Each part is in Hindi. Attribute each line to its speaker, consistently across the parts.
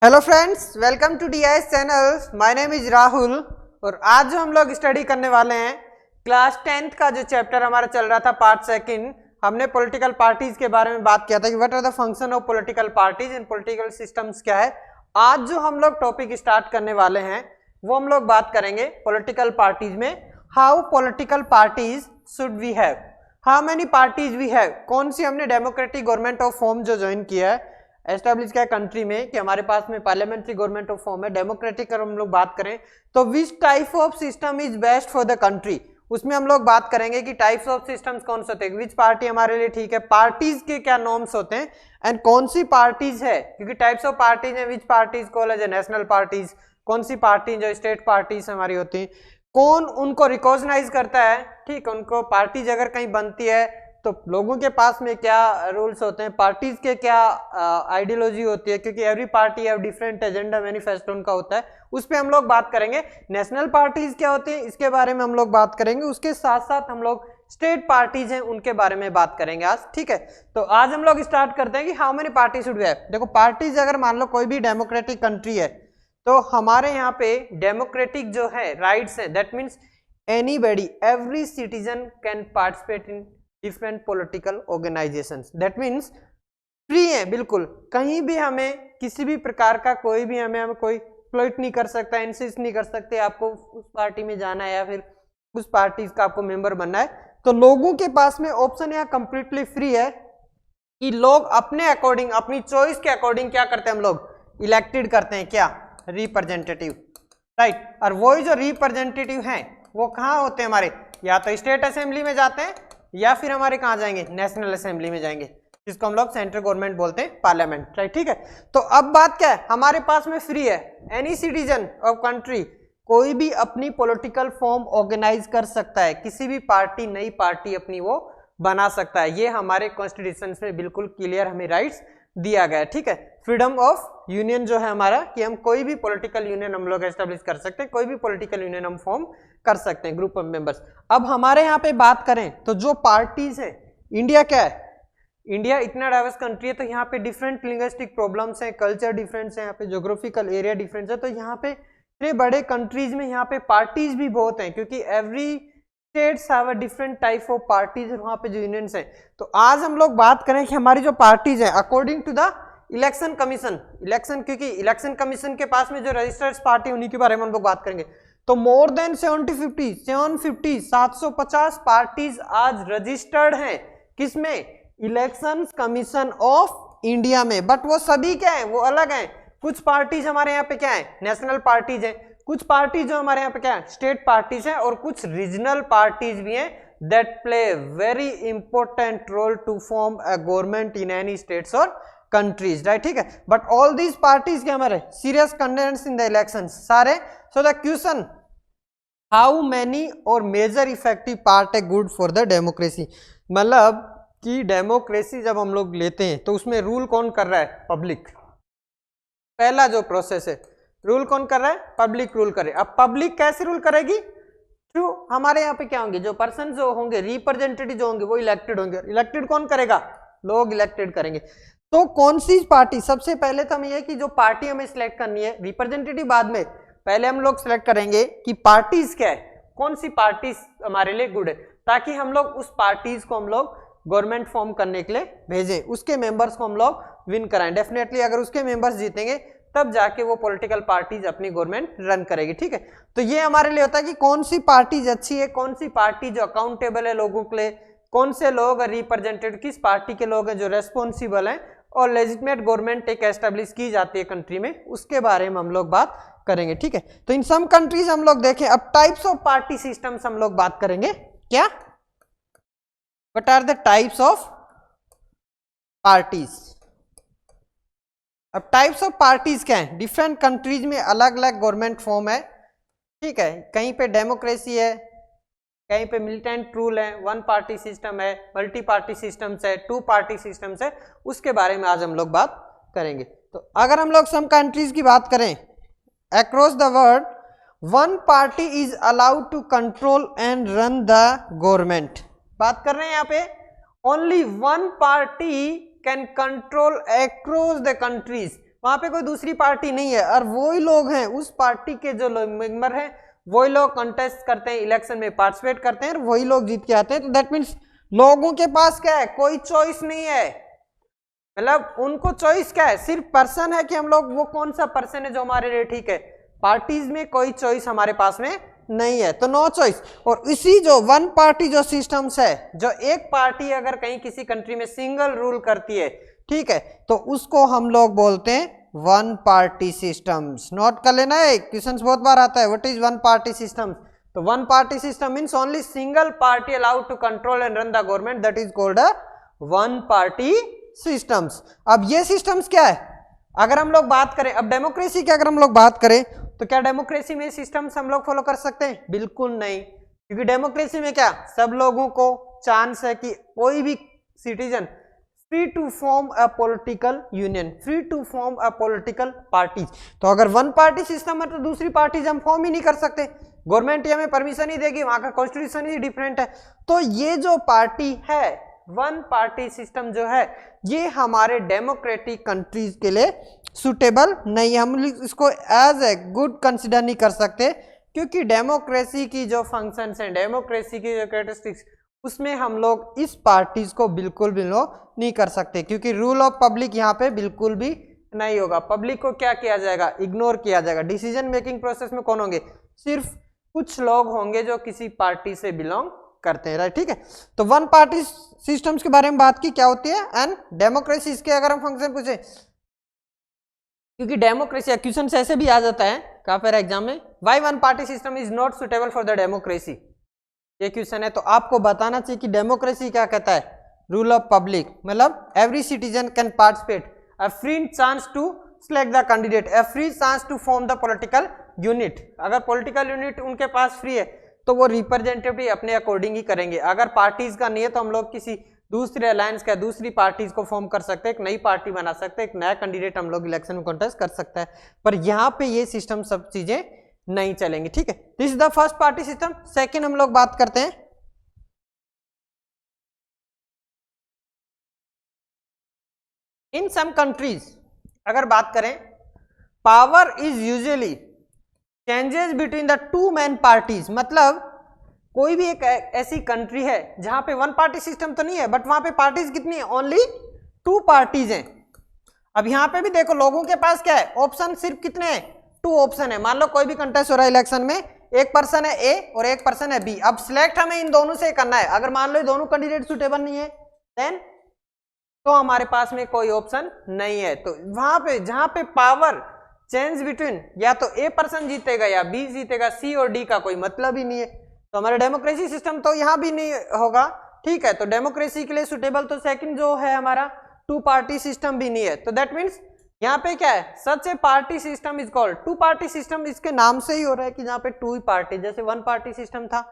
Speaker 1: Hello friends, welcome to DIS channel. My name is Rahul और आज जो हम लोग स्टडी करने वाले हैं क्लास 10th का जो चैप्टर हमारा चल रहा था पार्ट सेकंड, हमने पॉलिटिकल पार्टीज के बारे में बात किया था कि what are the function of political parties in political systems क्या है। आज जो हम लोग टॉपिक स्टार्ट करने वाले हैं वो हम लोग बात करेंगे पॉलिटिकल पार्टीज में how political parties should we have, how many parties we have, कौन सी हमने डेमोक्रेटिक गवर्नमेंट ऑफ फॉर्म जो ज्वाइन किया है, एस्टेब्लिश किया कंट्री में कि हमारे पास में पार्लियामेंट्री गवर्नमेंट ऑफ फॉर्म है। डेमोक्रेटिक अगर हम लोग बात करें तो which type of system is best for the country, उसमें हम लोग बात करेंगे कि टाइप्स ऑफ सिस्टम्स कौन से होते हैं, विच पार्टी हमारे लिए ठीक है, पार्टीज के क्या नॉर्म्स होते हैं एंड कौन सी पार्टीज है, क्योंकि टाइप्स ऑफ पार्टीज है, which parties called as national parties, कौन सी पार्टी जो स्टेट पार्टीज हमारी होती हैं, कौन उनको रिकॉग्नाइज करता है, ठीक है, उनको पार्टीज अगर कहीं बनती है तो लोगों के पास में क्या रूल्स होते हैं, पार्टीज के क्या आइडियोलॉजी होती है, क्योंकि every party have different agenda manifesto उनका होता है, उस पर हम लोग बात करेंगे। नेशनल पार्टीज क्या होती है इसके बारे में हम लोग बात करेंगे, उसके साथ साथ हम लोग स्टेट पार्टीज हैं उनके बारे में बात करेंगे आज, ठीक है। तो आज हम लोग स्टार्ट करते हैं कि how many party should we have. देखो पार्टीज अगर मान लो कोई भी डेमोक्रेटिक कंट्री है तो हमारे यहाँ पे डेमोक्रेटिक जो है राइट्स है, that means anybody every citizen can participate in different political organisations, that means free है बिल्कुल, कहीं भी हमें किसी भी प्रकार का कोई भी हमें कोई एक्सप्लॉइट नहीं कर सकता, इंसिस्ट नहीं कर सकते आपको उस पार्टी में जाना है या फिर उस पार्टी का आपको मेंबर बनना है। तो लोगों के पास में ऑप्शन यहाँ कंप्लीटली फ्री है कि लोग अपने अकॉर्डिंग अपनी चॉइस के अकॉर्डिंग क्या करते हैं, हम लोग इलेक्टेड करते हैं क्या, रिप्रेजेंटेटिव, राइट। और वही जो रिप्रेजेंटेटिव हैं वो कहाँ होते हैं हमारे, या तो स्टेट असेंबली में जाते हैं या फिर हमारे कहाँ जाएंगे, नेशनल असेंबली में जाएंगे, जिसको हम लोग सेंट्रल गवर्नमेंट बोलते हैं, पार्लियामेंट, राइट, ठीक है। तो अब बात क्या है, हमारे पास में फ्री है, एनी सिटीजन ऑफ कंट्री कोई भी अपनी पॉलिटिकल फॉर्म ऑर्गेनाइज कर सकता है, किसी भी पार्टी नई पार्टी अपनी वो बना सकता है, ये हमारे कॉन्स्टिट्यूशन में बिल्कुल क्लियर हमें राइट्स दिया गया है, ठीक है। फ्रीडम ऑफ यूनियन जो है हमारा कि हम कोई भी पॉलिटिकल यूनियन हम लोग एस्टेब्लिश कर सकते हैं, कोई भी पॉलिटिकल यूनियन हम फॉर्म कर सकते हैं, ग्रुप ऑफ मेंबर्स। अब हमारे यहाँ पे बात करें तो जो पार्टीज है, इंडिया क्या है, इंडिया इतना डाइवर्स कंट्री है तो यहाँ पे डिफरेंट लिंग्विस्टिक प्रॉब्लम्स हैं, कल्चर डिफरेंस है, यहाँ पे ज्योग्राफिकल एरिया डिफरेंस है, तो यहाँ पे इतने बड़े कंट्रीज में यहाँ पे पार्टीज भी बहुत हैं, क्योंकि every states have a different type of parties वहाँ पे जो यूनियंस हैं। तो आज हम लोग बात करें कि हमारी जो पार्टीज हैं according to the election commission, election क्योंकि इलेक्शन कमीशन के पास में जो रजिस्टर्ड पार्टी उन्हीं के बारे में हम लोग बात करेंगे। तो मोर देन 750 पार्टीज आज रजिस्टर्ड हैं, किसमें, इलेक्शन कमीशन ऑफ इंडिया में। बट वो सभी क्या है, वो अलग हैं, कुछ पार्टीज हमारे यहाँ पे क्या है, नेशनल पार्टीज हैं, कुछ पार्टीज जो हमारे यहाँ पे क्या है, स्टेट पार्टीज हैं, और कुछ रीजनल पार्टीज भी हैं that play very important role to form a government in any states और कंट्रीज, राइट, ठीक है। बट ऑल दीज पार्टीज क्या हमारे serious contents in the election सारे। So the question, how many और मेजर इफेक्टिव पार्ट है गुड फॉर द डेमोक्रेसी, मतलब कि डेमोक्रेसी जब हम लोग लेते हैं तो उसमें रूल कौन कर रहा है, पब्लिक। पहला जो प्रोसेस है, रूल कौन कर रहा है, पब्लिक रूल करे। अब पब्लिक कैसे रूल करेगी, थ्रू हमारे यहाँ पे क्या होंगे, जो पर्सन जो होंगे, रिप्रेजेंटेटिव जो होंगे वो इलेक्टेड होंगे। इलेक्टेड कौन करेगा, लोग इलेक्टेड करेंगे। तो कौन सी पार्टी, सबसे पहले तो हमें यह कि जो पार्टी हमें सिलेक्ट करनी है, रिप्रेजेंटेटिव बाद में, पहले हम लोग सिलेक्ट करेंगे कि पार्टीज क्या है, कौन सी पार्टीज हमारे लिए गुड है, ताकि हम लोग उस पार्टीज को हम लोग गवर्नमेंट फॉर्म करने के लिए भेजें, उसके मेंबर्स को हम लोग विन कराएं। डेफिनेटली अगर उसके मेंबर्स जीतेंगे तब जाके वो पॉलिटिकल पार्टीज अपनी गवर्नमेंट रन करेगी, ठीक है। तो ये हमारे लिए होता है कि कौन सी पार्टीज अच्छी है, कौन सी पार्टी जो अकाउंटेबल है लोगों के लिए, कौन से लोग रिप्रेजेंटेटिव किस पार्टी के लोग हैं जो रेस्पॉन्सिबल हैं, और लेजिटिमेट गवर्नमेंट एक एस्टेब्लिश की जाती है कंट्री में, उसके बारे में हम लोग बात करेंगे, ठीक है। तो इन सम कंट्रीज हम लोग देखें, अब टाइप्स ऑफ पार्टी सिस्टम्स हम लोग बात करेंगे, क्या, what are the types of parties. अब टाइप्स ऑफ पार्टीज क्या है, डिफरेंट कंट्रीज में अलग अलग गवर्नमेंट फॉर्म है, ठीक है, कहीं पे डेमोक्रेसी है, कहीं पे मिलिटेंट रूल है, वन पार्टी सिस्टम है, मल्टी पार्टी सिस्टम्स है, टू पार्टी सिस्टम्स है, उसके बारे में आज हम लोग बात करेंगे। तो अगर हम लोग सम कंट्रीज की बात करें, across the world one party is allowed to control and run the government. बात कर रहे हैं यहाँ पे, only one party can control across the countries, वहां पे कोई दूसरी पार्टी नहीं है और वही लोग हैं, उस पार्टी के जो मेंबर हैं वही लोग कंटेस्ट करते हैं, इलेक्शन में पार्टिसिपेट करते हैं और वही लोग जीत के आते हैं। तो दैट मीन्स लोगों के पास क्या है, कोई चॉइस नहीं है, मतलब उनको चॉइस क्या है, सिर्फ पर्सन है कि हम लोग वो कौन सा पर्सन है जो हमारे लिए ठीक है। पार्टीज में कोई चॉइस हमारे पास में नहीं है, तो नो चॉइस। और इसी जो वन पार्टी जो सिस्टम्स है, जो एक पार्टी अगर कहीं किसी कंट्री में सिंगल रूल करती है, ठीक है, तो उसको हम लोग बोलते हैं वन पार्टी सिस्टम्स। नोट कर लेना है, क्वेश्चन बहुत बार आता है, what is one party system. तो one party system means only single party allowed to control and run the government, that is called a one party systems. अब ये सिस्टम्स क्या है, अगर हम लोग बात करें, अब डेमोक्रेसी की अगर हम लोग बात करें तो क्या डेमोक्रेसी में सिस्टम्स हम लोग फॉलो कर सकते हैं? बिल्कुल नहीं, क्योंकि डेमोक्रेसी में क्या, सब लोगों को चांस है कि कोई भी citizen free to form a political union, free to form a political parties. तो अगर वन पार्टी सिस्टम है तो दूसरी पार्टीज हम फॉर्म ही नहीं कर सकते, गवर्नमेंट हमें परमिशन ही देगी, वहां का कॉन्स्टिट्यूशन ही डिफरेंट है। तो ये जो पार्टी है, वन पार्टी सिस्टम जो है, ये हमारे डेमोक्रेटिक कंट्रीज के लिए सुटेबल नहीं है, हम इसको एज ए गुड कंसिडर नहीं कर सकते, क्योंकि डेमोक्रेसी की जो फंक्शंस हैं, डेमोक्रेसी की जो कैरेक्टरिस्टिक्स, उसमें हम लोग इस पार्टीज को बिल्कुल भी नहीं कर सकते, क्योंकि रूल ऑफ पब्लिक यहाँ पे बिल्कुल भी नहीं होगा। पब्लिक को क्या किया जाएगा, इग्नोर किया जाएगा। डिसीजन मेकिंग प्रोसेस में कौन होंगे, सिर्फ कुछ लोग होंगे जो किसी पार्टी से बिलोंग करते हैं, राइट, ठीक है। तो वन पार्टी सिस्टम्स के बारे में बात की, क्या होती है, एंड डेमोक्रेसी। इसके अगर हम फंक्शन पूछे, क्योंकि डेमोक्रेसी क्वेश्चन ऐसे भी आ जाता है काफी एग्जाम में, why one party system is not suitable for the democracy, ये क्वेश्चन है। तो आपको बताना चाहिए कि डेमोक्रेसी क्या कहता है, रूल ऑफ पब्लिक, मतलब every citizen can participate, a free chance to select the candidate, a free chance to form the political unit. अगर पॉलिटिकल यूनिट उनके पास फ्री है तो वो रिप्रेजेंटेटिव अपने अकॉर्डिंग ही करेंगे। अगर पार्टीज का नहीं है तो हम लोग किसी दूसरे अलायंस का दूसरी पार्टीज को फॉर्म कर सकते हैं, एक नई पार्टी बना सकते हैं, एक नया कैंडिडेट हम लोग इलेक्शन में कॉन्टेस्ट कर सकता है। पर यहाँ पे ये सिस्टम सब चीजें नहीं चलेंगी, ठीक है। This is the first party system. Second हम लोग बात करते हैं इन सम कंट्रीज, अगर बात करें, power is usually changes between the two main parties. मतलब कोई भी एक ऐसी कंट्री है जहां पे वन पार्टी सिस्टम तो नहीं है, बट वहां पे पार्टीज कितनी है, ओनली टू पार्टीज हैं। अब यहां पे भी देखो, लोगों के पास क्या है, ऑप्शन सिर्फ कितने हैं, टू ऑप्शन है। मान लो कोई भी कंटेस्ट हो रहा है इलेक्शन में, एक पर्सन है ए और एक पर्सन है बी। अब सिलेक्ट हमें इन दोनों से करना है। अगर मान लो ये दोनों कैंडिडेट सुटेबल नहीं है, देन तो हमारे पास में कोई ऑप्शन नहीं है। तो वहां पे जहां पे पावर चेंज बिटवीन, या तो ए पर्सन जीतेगा या बी जीतेगा, सी और डी का कोई मतलब ही नहीं है। तो हमारा डेमोक्रेसी सिस्टम तो यहाँ भी नहीं होगा, ठीक है। तो डेमोक्रेसी के लिए सुटेबल तो सेकंड जो है हमारा टू पार्टी सिस्टम भी नहीं है। तो दैट मीन्स यहाँ पे क्या है, such a party system is called two party system. इसके नाम से ही हो रहा है कि यहाँ पे टू ही पार्टी, जैसे वन पार्टी सिस्टम था,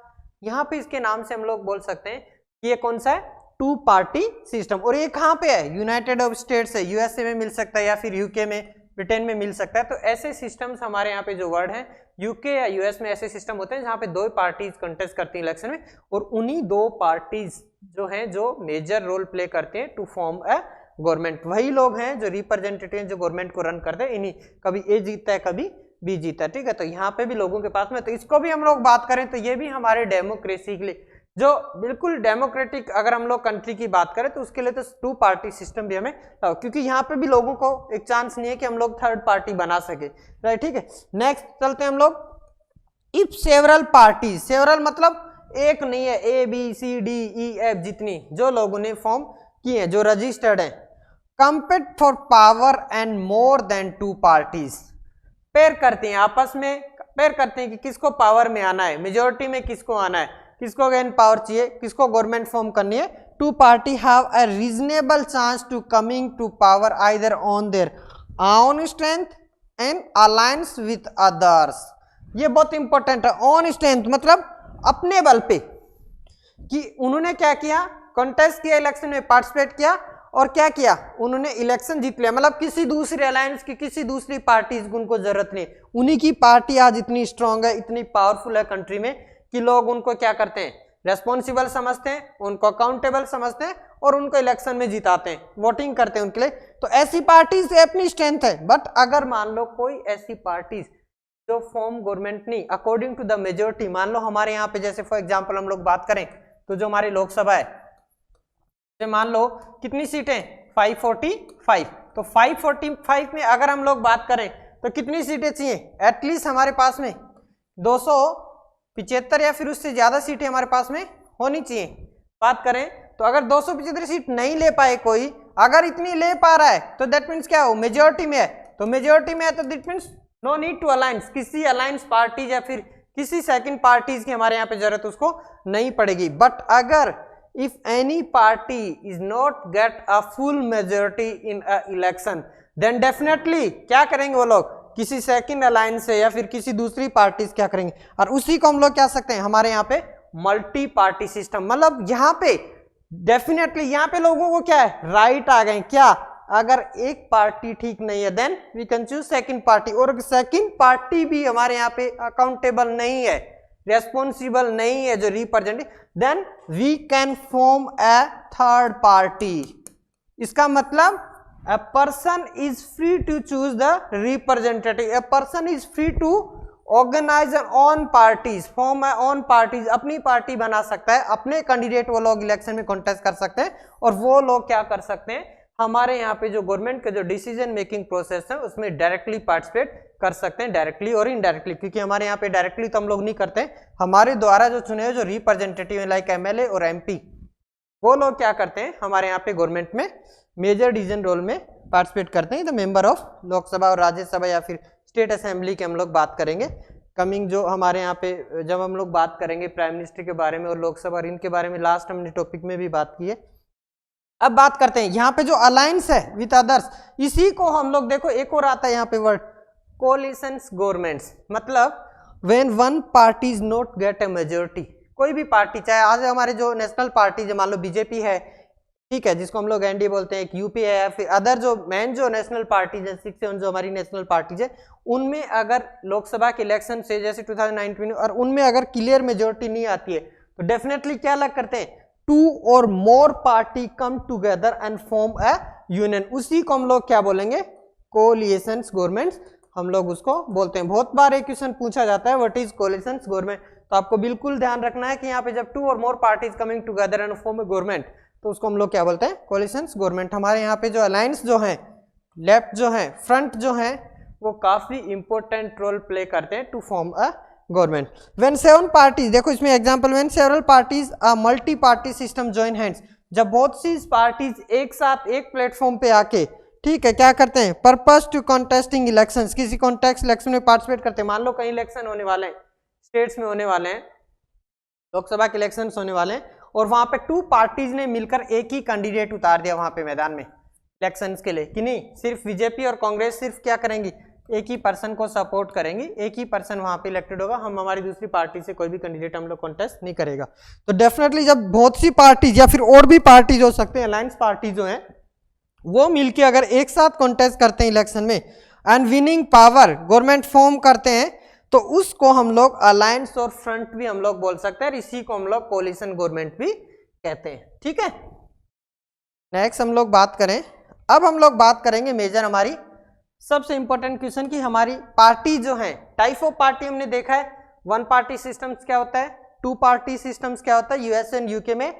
Speaker 1: यहाँ पे इसके नाम से हम लोग बोल सकते हैं कि ये कौन सा है, टू पार्टी सिस्टम। और ये कहाँ पे है, यूनाइटेड अरब स्टेट्स है, यूएसए में मिल सकता है या फिर यूके में, ब्रिटेन में मिल सकता है। तो ऐसे सिस्टम्स हमारे यहाँ पे जो वर्ड है, यूके या यूएस में ऐसे सिस्टम होते हैं जहाँ पे दो पार्टीज कंटेस्ट करती हैं इलेक्शन में, और उन्हीं दो पार्टीज जो हैं जो मेजर रोल प्ले करते हैं टू फॉर्म अ गवर्नमेंट। वही लोग हैं जो रिप्रेजेंटेटिव हैं जो गवर्नमेंट को रन करते हैं, इन्हीं, कभी ए जीतता है कभी बी जीतता है, ठीक है। तो यहाँ पे भी लोगों के पास में, तो इसको भी हम लोग बात करें तो ये भी हमारे डेमोक्रेसी के लिए, जो बिल्कुल डेमोक्रेटिक अगर हम लोग कंट्री की बात करें तो उसके लिए तो टू पार्टी सिस्टम भी हमें, क्योंकि यहाँ पे भी लोगों को एक चांस नहीं है कि हम लोग थर्ड पार्टी बना सके, राइट, ठीक है। नेक्स्ट चलते हैं हम लोग, इफ सेवरल पार्टी, सेवरल मतलब एक नहीं है, A B C D E F जितनी जो लोगों ने फॉर्म किए हैं, जो रजिस्टर्ड हैं, compete for power and more than two parties, pair करते हैं आपस में, पेयर करते हैं कि किसको पावर में आना है, मेजोरिटी में किसको आना है, किसको अगेन पावर चाहिए, किसको गवर्नमेंट फॉर्म करनी है। Two party have a reasonable chance to coming to power either on their own strength and alliance with others. ये बहुत इंपॉर्टेंट है, ऑन स्ट्रेंथ मतलब अपने बल पे, कि उन्होंने क्या किया, कॉन्टेस्ट किया, इलेक्शन में पार्टिसिपेट किया और क्या किया, उन्होंने इलेक्शन जीत लिया। मतलब किसी दूसरे अलायंस की, किसी दूसरी पार्टी की उनको जरूरत नहीं, उन्हीं की पार्टी आज इतनी स्ट्रांग है, इतनी पावरफुल है कंट्री में कि लोग उनको क्या करते हैं, रेस्पॉन्सिबल समझते हैं, उनको अकाउंटेबल समझते हैं और उनको इलेक्शन में जिताते हैं, वोटिंग करते हैं उनके लिए। तो ऐसी पार्टीज अपनी स्ट्रेंथ है, बट अगर मान लो कोई ऐसी पार्टीज जो फॉर्म गवर्नमेंट नहीं अकॉर्डिंग टू द मेजोरिटी, मान लो हमारे यहाँ पे जैसे फॉर एग्जांपल हम लोग बात करें तो जो हमारी लोकसभा है, मान लो कितनी सीटें 545, तो 545 में अगर हम लोग बात करें तो कितनी सीटें चाहिए, एटलीस्ट हमारे पास में 275 या फिर उससे ज्यादा सीटें हमारे पास में होनी चाहिए। बात करें तो अगर 275 सीट नहीं ले पाए कोई, अगर इतनी ले पा रहा है तो दैट मीन्स क्या हो, मेजोरिटी में है, तो मेजोरिटी में है तो that means no need to alliance, किसी अलायंस पार्टीज या फिर किसी सेकंड पार्टीज की हमारे यहाँ पे जरूरत उसको नहीं पड़ेगी। बट अगर if any party is not get a full majority in a election, then definitely क्या करेंगे वो लोग, किसी सेकंड अलायंस से या फिर किसी दूसरी पार्टी क्या करेंगे, और उसी को हम लोग क्या सकते हैं हमारे यहाँ पे मल्टी पार्टी सिस्टम। मतलब यहाँ पे डेफिनेटली यहाँ पे लोगों को क्या है, राइट आ गए, क्या अगर एक पार्टी ठीक नहीं है then we can choose second party, और सेकंड पार्टी भी हमारे यहाँ पे अकाउंटेबल नहीं है, रेस्पॉन्सिबल नहीं है जो representative, then we can form a third party. इसका मतलब a person is free to choose the representative, a person is free to organize their own parties, form a own parties, अपनी पार्टी बना सकता है, अपने कैंडिडेट वो लोग इलेक्शन में कॉन्टेस्ट कर सकते हैं, और वो लोग क्या कर सकते हैं, हमारे यहाँ पे जो गवर्नमेंट के जो डिसीजन मेकिंग प्रोसेस है उसमें डायरेक्टली पार्टिसिपेट कर सकते हैं, डायरेक्टली और इनडायरेक्टली, क्योंकि हमारे यहाँ पे डायरेक्टली तो हम लोग नहीं करते, हमारे द्वारा जो चुने हुए जो रिप्रेजेंटेटिव है लाइक एमएलए और एमपी, वो लोग क्या करते हैं हमारे यहाँ पे गवर्नमेंट में मेजर डिसीजन रोल में पार्टिसिपेट करते हैं। द मेंबर ऑफ लोकसभा और राज्यसभा या फिर स्टेट असेंबली की हम लोग बात करेंगे कमिंग, जो हमारे यहाँ पे जब हम लोग बात करेंगे प्राइम मिनिस्टर के बारे में और लोकसभा और इनके बारे में, लास्ट हमने टॉपिक में भी बात की है। अब बात करते हैं यहाँ पे जो अलायंस है विद अदर्स, इसी को हम लोग देखो एक और आता है यहाँ पे वर्ड कोलिशंस गवर्नमेंट्स, मतलब when one party is not gate A majority, कोई भी पार्टी चाहे आज हमारे जो नेशनल पार्टी मान लो बीजेपी है, ठीक है, जिसको हम लोग एनडीए बोलते हैं, एक यूपी है, या फिर अदर जो मेन जो नेशनल पार्टीज है 6 जो हमारी नेशनल पार्टीज है, उनमें अगर लोकसभा के इलेक्शन से जैसे 2019 और उनमें अगर क्लियर मेजोरिटी नहीं आती है तो डेफिनेटली क्या अलग करते हैं, 2 और more party come together and form a union, उसी को हम लोग क्या बोलेंगे, कोलिशंस गवर्नमेंट्स हम लोग उसको बोलते हैं। बहुत बार एक क्वेश्चन पूछा जाता है व्हाट इज कोलिशंस गवर्नमेंट, तो आपको बिल्कुल ध्यान रखना है कि यहाँ पे जब 2 और more parties coming together and form a government, तो उसको हम लोग क्या बोलते हैं, कोलिशंस गवर्नमेंट। हमारे यहाँ पे जो अलायंस जो है, लेफ्ट जो है, फ्रंट जो है, वो काफी इंपॉर्टेंट रोल प्ले करते हैं to form a government. When 7 parties, देखो इसमें example, when several parties a multi party system join hands, जब बहुत सी पार्टीज एक साथ एक प्लेटफॉर्म पे आके, ठीक है, क्या करते हैं, पर्पस टू कॉन्टेस्टिंग इलेक्शंस, किसी कॉन्टेस्ट इलेक्शन में पार्टिसिपेट करते हैं। मान लो कहीं इलेक्शन होने वाले हैं, स्टेट्स में होने वाले हैं, लोकसभा के इलेक्शन होने वाले हैं, और वहां पे 2 पार्टीज ने मिलकर एक ही कैंडिडेट उतार दिया वहां पे मैदान में इलेक्शंस के लिए, कि नहीं, सिर्फ बीजेपी और कांग्रेस सिर्फ क्या करेंगी, एक ही पर्सन को सपोर्ट करेंगी, एक ही पर्सन वहां पे इलेक्टेड होगा, हम हमारी दूसरी पार्टी से कोई भी कैंडिडेट हम लोग कॉन्टेस्ट नहीं करेगा। तो डेफिनेटली जब बहुत सी पार्टीज या फिर और भी पार्टीज हो सकते हैं, अलायंस पार्टी जो है वो मिलके अगर एक साथ कॉन्टेस्ट करते हैं इलेक्शन में and winning power government form करते हैं, तो उसको हम लोग अलायंस और फ्रंट भी हम लोग बोल सकते हैं, इसी को हम लोग कोलिशन गवर्नमेंट भी कहते हैं। ठीक है, नेक्स्ट हम लोग बात करें, अब हम लोग बात करेंगे मेजर हमारी सबसे इंपॉर्टेंट क्वेश्चन की हमारी पार्टी जो है, टाइप ऑफ पार्टी हमने देखा है, 1 पार्टी सिस्टम्स क्या होता है, 2 पार्टी सिस्टम्स क्या होता है यूएस एंड यूके में,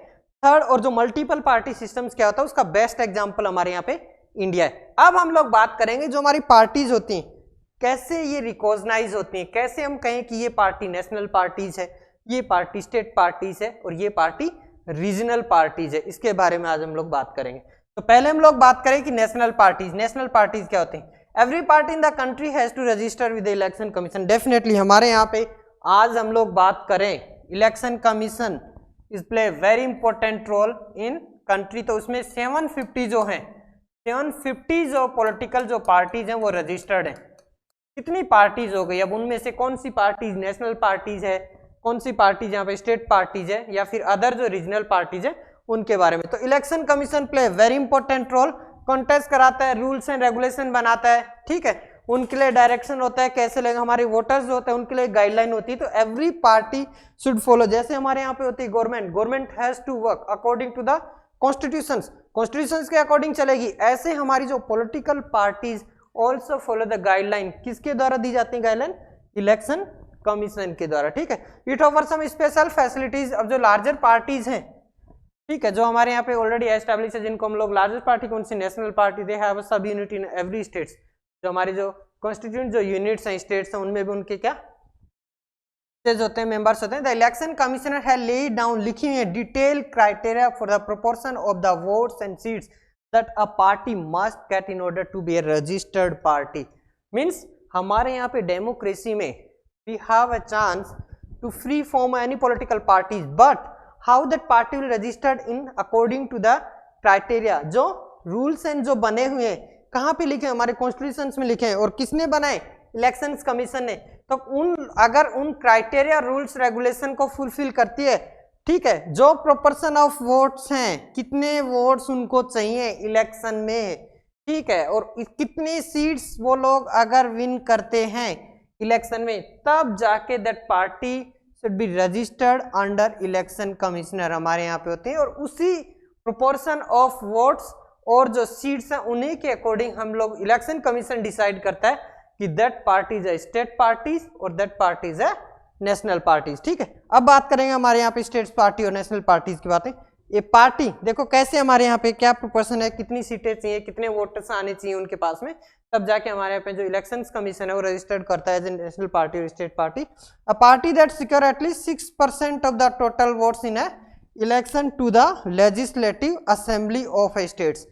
Speaker 1: थर्ड और जो मल्टीपल पार्टी सिस्टम्स क्या होता है, उसका बेस्ट एग्जांपल हमारे यहाँ पे इंडिया है। अब हम लोग बात करेंगे जो हमारी पार्टीज होती हैं कैसे ये रिकॉग्नाइज होती हैं, कैसे हम कहें कि ये पार्टी नेशनल पार्टीज है, ये पार्टी स्टेट पार्टीज है और ये पार्टी रीजनल पार्टीज है, इसके बारे में आज हम लोग बात करेंगे। तो पहले हम लोग बात करें कि नेशनल पार्टीज क्या होते हैं। Every party in the country has to register with the election commission, definitely हमारे यहाँ पे आज हम लोग बात करें election commission is play very important role in country, तो उसमें 750 जो हैं 750 जो पॉलिटिकल जो पार्टीज हैं वो रजिस्टर्ड हैं। कितनी पार्टीज हो गई, अब उनमें से कौन सी पार्टीज नेशनल पार्टीज है, कौन सी पार्टीज यहाँ पे स्टेट पार्टीज है या फिर अदर जो रीजनल पार्टीज है उनके बारे में। तो election commission play very important role, contest कराता है, रूल्स एंड रेगुलेशन बनाता है, ठीक है, उनके लिए डायरेक्शन होता है कैसे लेंगे, हमारे वोटर्स जो होते हैं उनके लिए गाइडलाइन होती है। तो एवरी पार्टी शुड फॉलो, जैसे हमारे यहाँ पे होती है government has to work according to the constitutions, constitution के अकॉर्डिंग चलेगी। ऐसे हमारी जो political parties also follow the guideline, किसके द्वारा दी जाती है गाइडलाइन? इलेक्शन कमीशन के द्वारा, ठीक है। It offer some special facilities. अब जो लार्जर पार्टीज हैं, ठीक है, जो हमारे यहाँ पे ऑलरेडी एस्टैब्लिश है, जिनको हम लोग लार्जर पार्टी कौन सी? National party. They have sub unit in every states. जो हमारे जो कॉन्स्टिट्यूंट जो यूनिट्स हैं स्टेट्स हैं, उनमें भी उनके क्या होते हैं, मेंबर्स होते हैं। The election commissioner has laid down, लिखी हुई है, detail criteria for the proportion of the votes and seats that a party must get in order to be a registered party. Means हमारे यहाँ पे डेमोक्रेसी में we have a chance to free form any political parties, but how that party will registered in according to the criteria. जो रूल्स एंड जो बने हुए हैं, कहाँ पे लिखे हैं? हमारे कॉन्स्टिट्यूशन में लिखे हैं। और किसने बनाए? इलेक्शंस कमीशन ने। तो अगर उन क्राइटेरिया, रूल्स, रेगुलेशन को फुलफिल करती है, ठीक है, जो प्रोपोर्शन ऑफ वोट्स हैं, कितने वोट्स उनको चाहिए इलेक्शन में, ठीक है, और कितनी सीट्स वो लोग अगर विन करते हैं इलेक्शन में, तब जाके that party should be registered under election commissioner हमारे यहाँ पे होते हैं। और उसी प्रोपोर्शन ऑफ वोट्स और जो सीट्स हैं, उन्हीं के अकॉर्डिंग हम लोग इलेक्शन कमीशन डिसाइड करता है कि दैट पार्टीज है स्टेट पार्टीज और दैट पार्टीज है नेशनल पार्टीज, ठीक है। अब बात करेंगे हमारे यहाँ पे स्टेट पार्टी और नेशनल पार्टीज की बातें। ये पार्टी देखो कैसे हमारे यहाँ पे क्या प्रोपोर्शन है, कितनी सीटें चाहिए, कितने वोटर्स आने चाहिए उनके पास में, तब जाके हमारे यहाँ पे जो इलेक्शंस कमीशन है वो रजिस्टर्ड करता है नेशनल पार्टी और state party. A party that secure at least 6% of the total votes in election to the legislative assembly of states.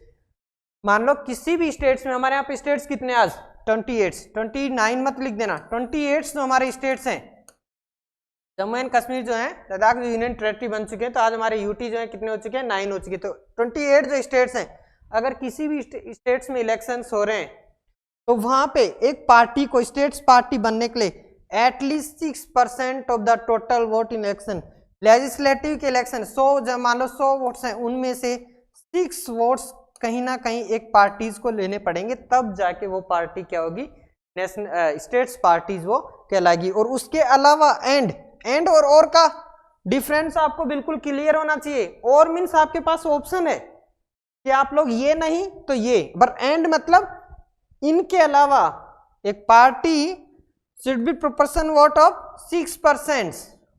Speaker 1: मान लो किसी भी स्टेट्स में, हमारे यहाँ पे स्टेट्स कितने आज? 28, 29 मत लिख देना, 28 जो हमारे स्टेट्स हैं। जम्मू एंड कश्मीर जो है, लद्दाख जो यूनियन टेरिटरी बन चुके हैं, तो आज हमारे यूटी जो है कितने हो चुके हैं? 9 हो चुके हैं। तो 28 जो स्टेट्स हैं, अगर किसी भी स्टेट्स में इलेक्शंस हो रहे हैं, तो वहां पे एक पार्टी को स्टेट्स पार्टी बनने के लिए at least 6% of the total vote in election, legislative के इलेक्शन 100, मान लो 100 वोट्स हैं, उनमें से 6 वोट्स कहीं ना कहीं एक पार्टीज को लेने पड़ेंगे, तब जाके वो पार्टी क्या होगी? नेशनल स्टेट्स पार्टीज वो कहलाएगी। और उसके अलावा एंड और का डिफरेंस आपको बिल्कुल क्लियर होना चाहिए। और मीन्स आपके पास ऑप्शन है कि आप लोग ये नहीं तो ये, पर एंड मतलब इनके अलावा एक party should be proportion vote of 6%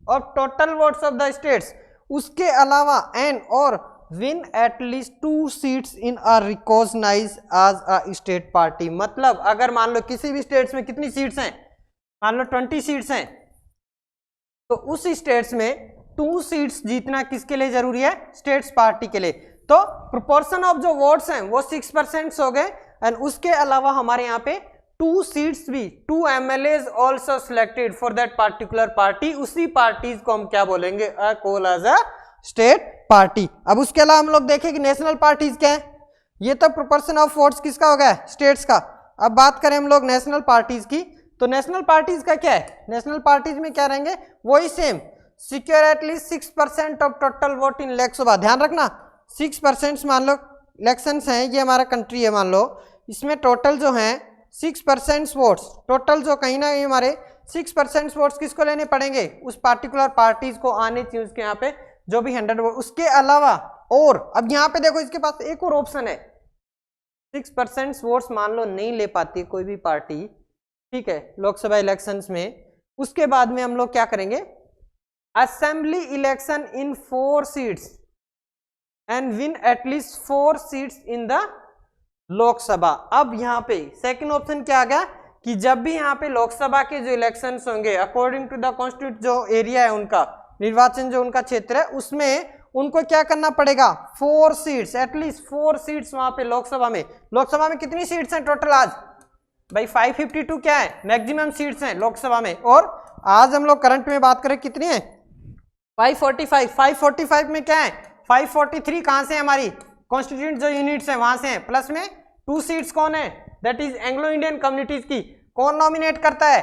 Speaker 1: of total votes of the states, उसके अलावा एंड और win at least 2 seats in a recognized as a state party। मतलब अगर मान लो किसी भी स्टेट्स में कितनी सीट्स हैं, मान लो 20 सीट्स हैं, तो उस स्टेट्स में 2 सीट्स जीतना किसके लिए जरूरी है? स्टेट्स पार्टी के लिए। तो प्रोपोर्शन ऑफ जो वोट्स हैं वो 6% हो गए, एंड उसके अलावा हमारे यहाँ पे 2 सीट्स भी, 2 MLAs also selected for that particular party. उसी पार्टीज को हम क्या बोलेंगे? Call as a state party. अब उसके अलावा हम लोग देखें कि नेशनल पार्टीज क्या है। ये तो प्रोपोर्शन ऑफ वोट्स किसका हो गया? स्टेट्स का। अब बात करें हम लोग नेशनल पार्टीज की, तो नेशनल पार्टीज का क्या है? नेशनल पार्टीज में क्या रहेंगे? वही same, secure at least 6% of total vote in Lok Sabha. ध्यान रखना 6%, मान लो इलेक्शंस हैं, ये हमारा कंट्री है, मान लो इसमें टोटल जो है 6% वोट्स, टोटल जो कहीं ना कहीं हमारे 6% वोट्स किसको लेने पड़ेंगे? उस पार्टिकुलर पार्टीज को आने चाहिए उसके यहाँ पे जो भी 100 वोट। उसके अलावा और अब यहाँ पे देखो इसके पास एक और ऑप्शन है, 6% वोट्स मान लो नहीं ले पाती कोई भी पार्टी, ठीक है, लोकसभा इलेक्शंस में, उसके बाद में हम लोग क्या करेंगे? Assembly election in 4 seats and win at least 4 seats in the Lok Sabha. अब यहाँ पे सेकंड ऑप्शन क्या आ गया कि जब भी यहाँ पे लोकसभा के जो इलेक्शंस होंगे, अकॉर्डिंग टू द कॉन्स्टिट्यूट जो एरिया है उनका, निर्वाचन जो उनका क्षेत्र है, उसमें उनको क्या करना पड़ेगा? 4 सीट्स, एटलीस्ट 4 सीट्स वहां पे लोकसभा में। लोकसभा में कितनी सीट्स हैं टोटल आज? भाई 552 क्या है? मैक्सिमम सीट्स हैं लोकसभा में। और आज हम लोग करंट में बात करें कितनी है? 545। 545 में क्या है? 543 कहां से हमारी कॉन्स्टिट्यूंट जो यूनिट्स है वहां से है, प्लस में 2 सीट्स कौन है? That is Anglo Indian communities की। कौन नॉमिनेट करता है?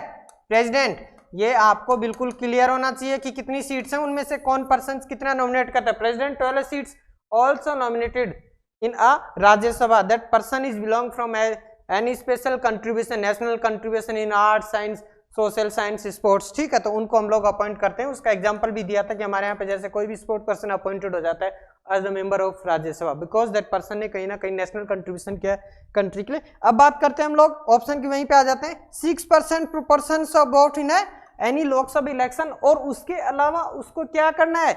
Speaker 1: प्रेसिडेंट। ये आपको बिल्कुल क्लियर होना चाहिए कि कितनी सीट्स हैं, उनमें से कौन पर्सन कितना नॉमिनेट करता है। President 12 seats also nominated in a Rajya Sabha, that person is belong from any special contribution, national contribution in art, science, social science, sports, ठीक है, तो उनको हम लोग अपॉइंट करते हैं। उसका एग्जांपल भी दिया था कि हमारे यहाँ पे जैसे कोई भी स्पोर्ट पर्सन अपॉइंटेड हो जाता है as a member of Rajya Sabha because that person ने कहीं ना कहीं नेशनल कंट्रीब्यूशन किया है कंट्री के लिए। अब बात करते हैं हम लोग ऑप्शन की, वहीं पे आ जाते हैं। 6% proportion of vote in any Lok Sabha election, और उसके अलावा उसको क्या करना है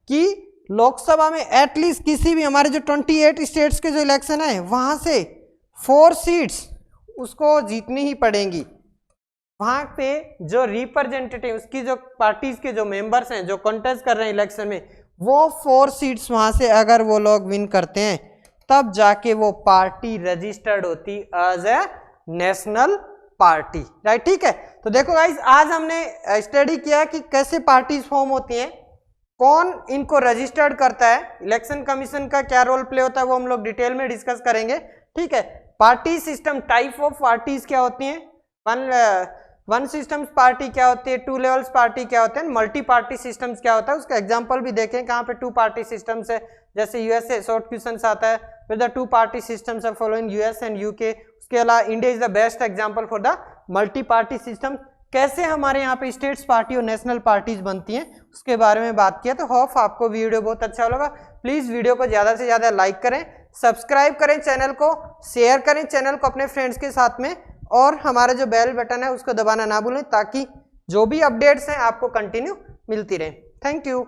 Speaker 1: कि लोकसभा में एटलीस्ट किसी भी हमारे जो 28 स्टेट्स के जो इलेक्शन है वहां से 4 सीट्स उसको जीतनी ही पड़ेंगी। वहां पे जो रिप्रेजेंटेटिव उसकी जो पार्टीज के जो मेंबर्स हैं जो कंटेस्ट कर रहे हैं इलेक्शन में, वो 4 सीट्स वहां से अगर वो लोग विन करते हैं तब जाके वो पार्टी रजिस्टर्ड होती as a national party, right. ठीक है, तो देखो गाइस आज हमने स्टडी किया कि कैसे पार्टीज फॉर्म होती हैं, कौन इनको रजिस्टर्ड करता है, इलेक्शन कमीशन का क्या रोल प्ले होता है, वो हम लोग डिटेल में डिस्कस करेंगे। ठीक है, party system, type of parties क्या होती हैं, वन सिस्टम्स पार्टी क्या होती है, 2 लेवल्स पार्टी क्या होते हैं, मल्टी पार्टी सिस्टम्स क्या होता है, उसका एग्जांपल भी देखें कहाँ पे 2 पार्टी सिस्टम्स है, जैसे यूएसए शॉर्ट क्वेश्चंस आता है, फिर the 2 party systems are following US and UK. उसके अलावा India is the best example for the multi party system. कैसे हमारे यहाँ पे स्टेट्स पार्टी और नेशनल पार्टीज बनती हैं उसके बारे में बात किया। तो होप आपको वीडियो बहुत अच्छा लगा। प्लीज वीडियो को ज्यादा से ज्यादा लाइक करें, सब्सक्राइब करें चैनल को, शेयर करें चैनल को अपने फ्रेंड्स के साथ में, और हमारा जो बेल बटन है उसको दबाना ना भूलें ताकि जो भी अपडेट्स हैं आपको कंटिन्यू मिलती रहे। Thank you.